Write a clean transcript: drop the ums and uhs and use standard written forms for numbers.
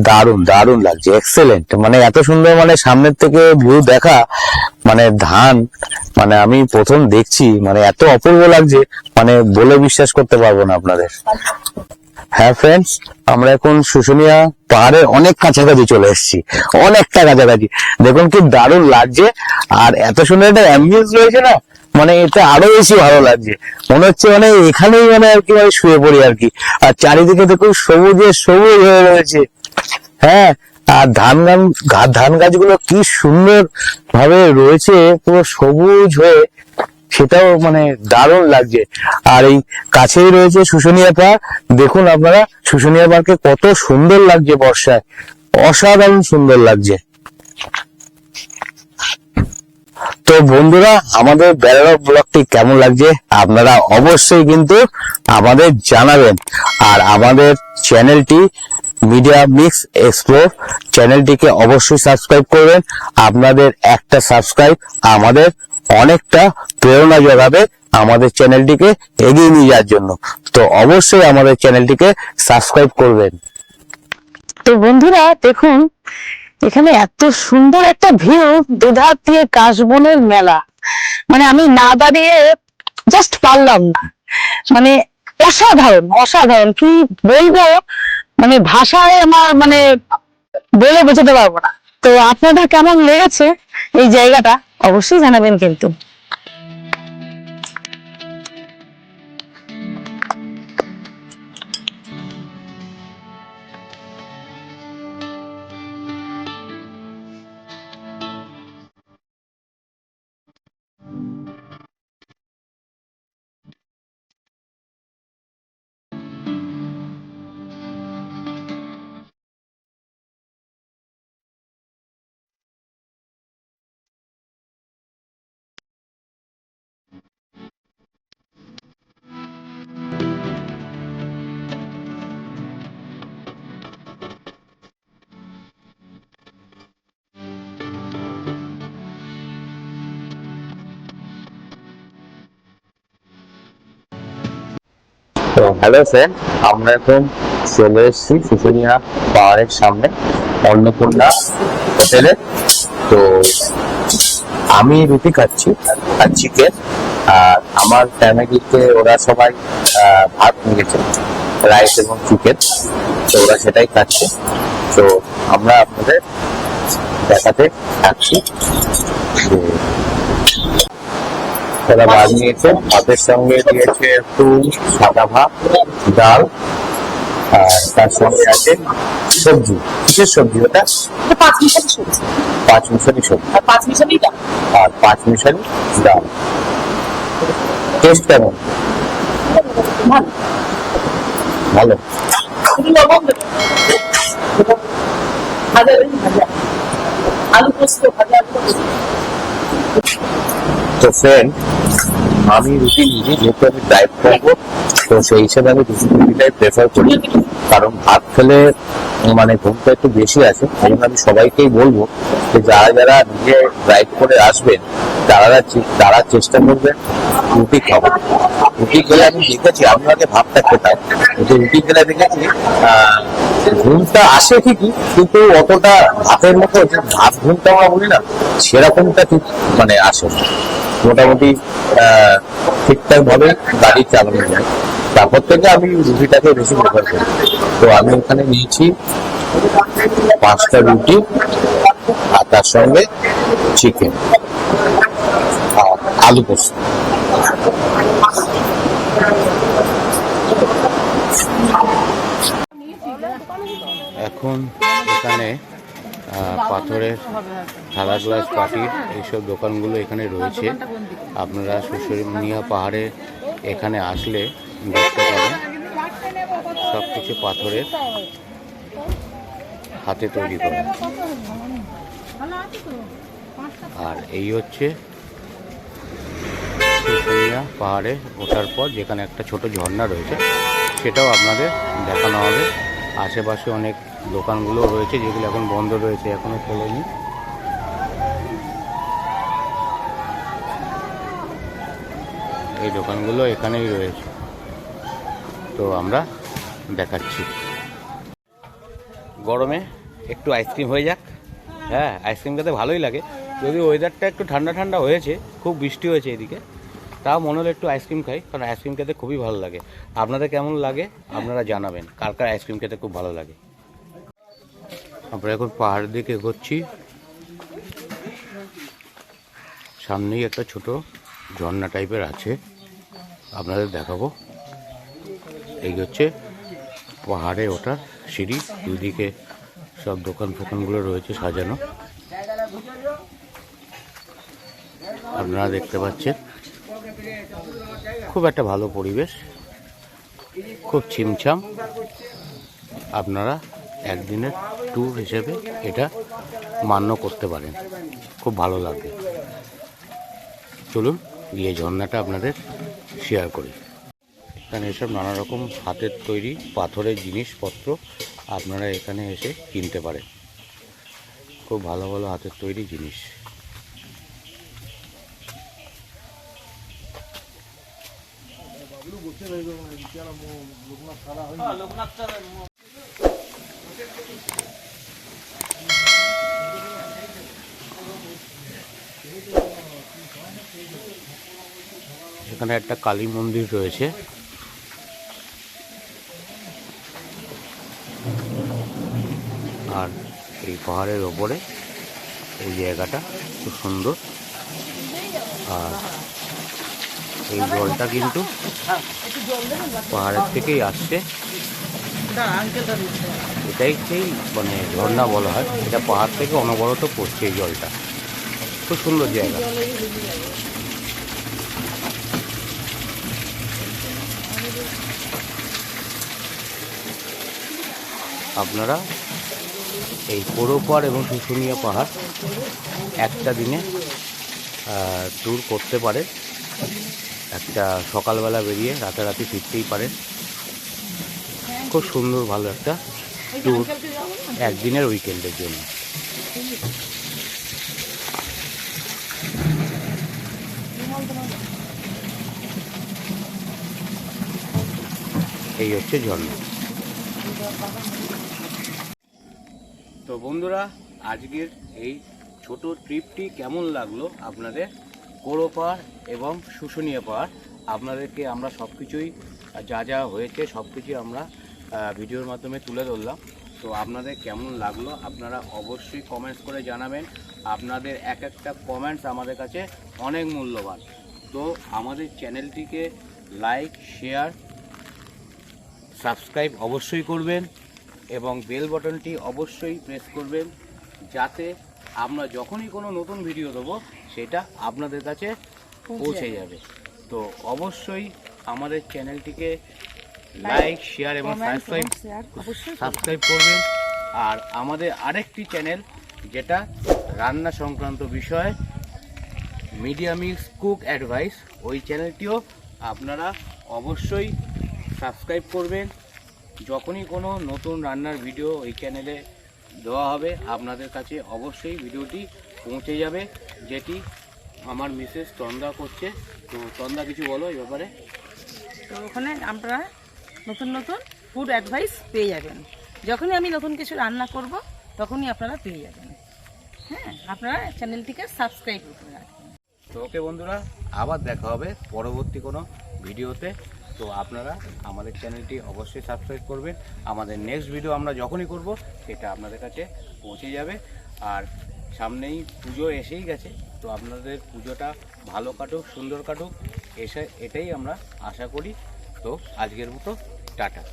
দারুণ দারুণ লাগছে, এক্সেলেন্ট। মানে এত সুন্দর, মানে সামনের থেকে ভিউ দেখা, মানে ধান, মানে আমি প্রথম দেখছি, মানে এত অপূর্ব লাগছে, মানে বলে বিশ্বাস করতে পারবো না আপনাদের। হ্যাঁ ফ্রেন্ডস, আমরা এখন শুশুনিয়া পাহাড়ের অনেক কাছাকাছি চলে এসেছি, অনেকটা কাছাকাছি। দেখুন কি দারুণ লাগছে, আর এত সুন্দর একটা অ্যাম্বিয়েন্স রয়েছে না, মানে এটা আরো বেশি ভালো লাগছে। মনে হচ্ছে মানে এখানেই মানে আর কি মানে শুয়ে পড়ি আর কি। আর চারিদিকে দেখুন সবুজে সবুজ হয়ে রয়েছে। হ্যাঁ, আর ধান গাছগুলো কি সুন্দর ভাবে রয়েছে, পুরো সবুজ হয়ে, সেটাও মানে দারুণ লাগছে। আর এই কাছেই রয়েছে শুশুনিয়া পাহাড়। দেখুন আপনারা শুশুনিয়া পাহাড়কে কত সুন্দর লাগছে বর্ষায়, অসাধারণ সুন্দর লাগছে। তো বন্ধুরা, আমাদের বেড়ানো ব্লগটি কেমন লাগছে আপনারা অবশ্যই কিন্তু আমাদের জানাবেন। আর আমাদের চ্যানেলটি মিডিয়া মিক্স এক্সপ্লোর চ্যানেলটিকে অবশ্যই সাবস্ক্রাইব করবেন। আপনাদের একটা সাবস্ক্রাইব আমাদের অনেকটা প্রেরণা যোগাবে আমাদের চ্যানেলটিকে এগিয়ে নিয়ে যাওয়ার জন্য। তো অবশ্যই আমাদের চ্যানেলটিকে সাবস্ক্রাইব করবেন। তো বন্ধুরা দেখুন, এখানে এত সুন্দর একটা ভিউ, দুধার দিয়ে কাশবনের মেলা, মানে আমি না দাঁড়িয়ে জাস্ট পারলাম না। মানে অসাধারণ অসাধারণ, কি বলবো, মানে ভাষায় আমার মানে বলে বোঝাতে পারবো না। তো আপনাদের কেমন লেগেছে এই জায়গাটা অবশ্যই জানাবেন কিন্তু। তো হ্যালো ফ্রেন্ড, আমরা এখন চলে এসেছি শুশুনিয়া পাহাড়ের সামনে অন্নপূর্ণা হোটেলে। তো আমি রুটি খাচ্ছি আর চিকেন, আর আমার ফ্যামিলিতে ওরা সবাই ভাত নিয়েছে, রাইস এবং চিকেন, তো ওরা সেটাই খাচ্ছে। তো আমরা আপনাদের দেখাতে থাকছি যে ওরা ভাত নিয়েছে, ভাতের সঙ্গে দিয়েছে একটু সাদা ভাত, ডাল, আর তার সঙ্গে আছে সবজি। কিসের সবজি ওটা? পাঁচ মিশালি সবজি, পাঁচ মিশালি সবজি আর পাঁচ মিশালি ডাল। আর পাঁচ মিশালি ডাল। টেস্ট কেমন? ভালো। আলু পোস্ত ভাজা। তো ফ্রেন্ড, আমি রুটি নিই, যেহেতু আমি ডায়েট করবো, তো সেই হিসেবে আমি রুটিটাই প্রেফার করি। কারণ ভাত খেলে মানে ঘুমটা একটু বেশি আছে। এই জন্য আমি সবাইকেই বলবো যে যারা যারা নিজে ডায়েট করে আসবেন, তারা চেষ্টা করবেন রুটি খাবো। রুটি খেলে আমি দেখেছি, আমি আগে ভাতটা খেতাম, কিন্তু রুটি খেলে দেখেছি ঘুমটা আসে ঠিকই, কিন্তু অতটা ভাতের মতো যে ভাত ঘুমটা আমরা বলি না, সেরকমটা ঠিক মানে আসে না। মোটামুটি ঠিকঠাক ভাবে গাড়ি চালানো যায়। তারপর থেকে আমি রুটিটাকে বেশি প্রেফার করি। তো আমি ওখানে নিয়েছি 5টা রুটি, আর তার সঙ্গে চিকেন আর আলু পোস্ত। এখন এখানে পাথরের থালা গ্লাস বাটির এইসব দোকানগুলো এখানে রয়েছে। আপনারা শুশুনিয়া পাহাড়ে এখানে আসলে দেখতে পাবেন সব কিছু পাথরের, হাতে তৈরি করা। আর এই হচ্ছে শুশুনিয়া পাহাড়ে ওঠার পর যেখানে একটা ছোট ঝর্ণা রয়েছে, সেটাও আপনাদের দেখানো হবে। আশেপাশে অনেক দোকানগুলো রয়েছে যেগুলো এখন বন্ধ রয়েছে, এখনো খোলেনি। এই দোকানগুলো এখানেই রয়েছে, তো আমরা দেখাচ্ছি। গরমে একটু আইসক্রিম হয়ে যাক। হ্যাঁ, আইসক্রিম খেতে ভালোই লাগে, যদি ওয়েদারটা একটু ঠান্ডা ঠান্ডা হয়েছে, খুব বৃষ্টি হয়েছে এদিকে, তাও মনে হলো একটু আইসক্রিম খাই, কারণ আইসক্রিম খেতে খুবই ভালো লাগে। আপনাদের কেমন লাগে আপনারা জানাবেন, কার কার আইসক্রিম খেতে খুব ভালো লাগে। আমরা এখন পাহাড়ের দিকে এগোচ্ছি, সামনেই একটা ছোট ঝর্ণা টাইপের আছে, আপনাদের দেখাবো। এই হচ্ছে পাহাড়ে ওঠার সিঁড়ি, দুদিকে সব দোকান ফোকানগুলো রয়েছে সাজানো, আপনারা দেখতে পাচ্ছেন। খুব একটা ভালো পরিবেশ, খুব ছিমছাম। আপনারা একদিনের ট্যুর হিসেবে এটা মান্য করতে পারেন, খুব ভালো লাগবে। চলুন গিয়ে ঝর্ণাটা আপনাদের শেয়ার করি। এখানে এসব নানা রকম হাতের তৈরি পাথরের জিনিসপত্র আপনারা এখানে এসে কিনতে পারেন, খুব ভালো ভালো হাতের তৈরি জিনিস। এখানে একটা কালী মন্দির রয়েছে, আর এই পাহাড়ের ওপরে এই জায়গাটা খুব সুন্দর। আর এই জলটা কিন্তু পাহাড়ের থেকেই আসছে, এটাই সেই মানে ঝর্ণা বলা হয়। এটা পাহাড় থেকে অনবরত পড়ছে এই জলটা, খুব সুন্দর জায়গা। আপনারা এই পোড়োপাড় এবং শুশুনিয়া পাহাড় একটা দিনে ট্যুর করতে পারে, একটা সকালবেলা বেরিয়ে রাতারাতি ফিরতেই পারেন। খুব সুন্দর ভালো একটা ট্যুর একদিনের উইকেন্ডের জন্য। এই হচ্ছে ঝর্ণা। তো বন্ধুরা, আজকের এই ছোট ট্রিপটি কেমন লাগলো আপনাদের? পোড়ো পাহাড় এবং শুশুনিয়া পাহাড় আপনাদেরকে আমরা সব কিছুই যা যা হয়েছে সব কিছুই আমরা ভিডিওর মাধ্যমে তুলে ধরলাম। তো আপনাদের কেমন লাগলো আপনারা অবশ্যই কমেন্টস করে জানাবেন। আপনাদের এক একটা কমেন্টস আমাদের কাছে অনেক মূল্যবান। তো আমাদের চ্যানেলটিকে লাইক, শেয়ার, সাবস্ক্রাইব অবশ্যই করবেন এবং বেল বাটনটি অবশ্যই প্রেস করবেন, যাতে আমরা যখনই কোনো নতুন ভিডিও দেবো সেটা আপনাদের কাছে পৌঁছে যাবে। তো অবশ্যই আমাদের চ্যানেলটিকে লাইক, শেয়ার এবং সাবস্ক্রাইব করবেন। আর আমাদের আরেকটি চ্যানেল, যেটা রান্না সংক্রান্ত বিষয়, মিডিয়া মিক্স কুক অ্যাডভাইস, ওই চ্যানেলটিও আপনারা অবশ্যই সাবস্ক্রাইব করবেন। যখনই কোনো নতুন রান্নার ভিডিও এই চ্যানেলে দেওয়া হবে আপনাদের কাছে অবশ্যই ভিডিওটি পৌঁছে যাবে, যেটি আমার মিসেস তন্দা করছে। তো তন্দা কিছু বলো এই ব্যাপারে। তো ওখানে আপনারা নতুন নতুন ফুড অ্যাডভাইস পেয়ে যাবেন। যখনই আমি নতুন কিছু রান্না করব তখনই আপনারা পেয়ে যাবেন। হ্যাঁ, আপনারা চ্যানেলটিকে সাবস্ক্রাইব করে রাখবেন। তো ওকে বন্ধুরা, আবার দেখা হবে পরবর্তী কোনো ভিডিওতে। তো আপনারা আমাদের চ্যানেলটি অবশ্যই সাবস্ক্রাইব করবেন। আমাদের নেক্সট ভিডিও আমরা যখনই করব সেটা আপনাদের কাছে পৌঁছে যাবে। আর সামনেই পুজো এসেই গেছে, তো আপনাদের পুজোটা ভালো কাটুক, সুন্দর কাটুক, এটাই আমরা আশা করি। তো আজকের মতো টাটা।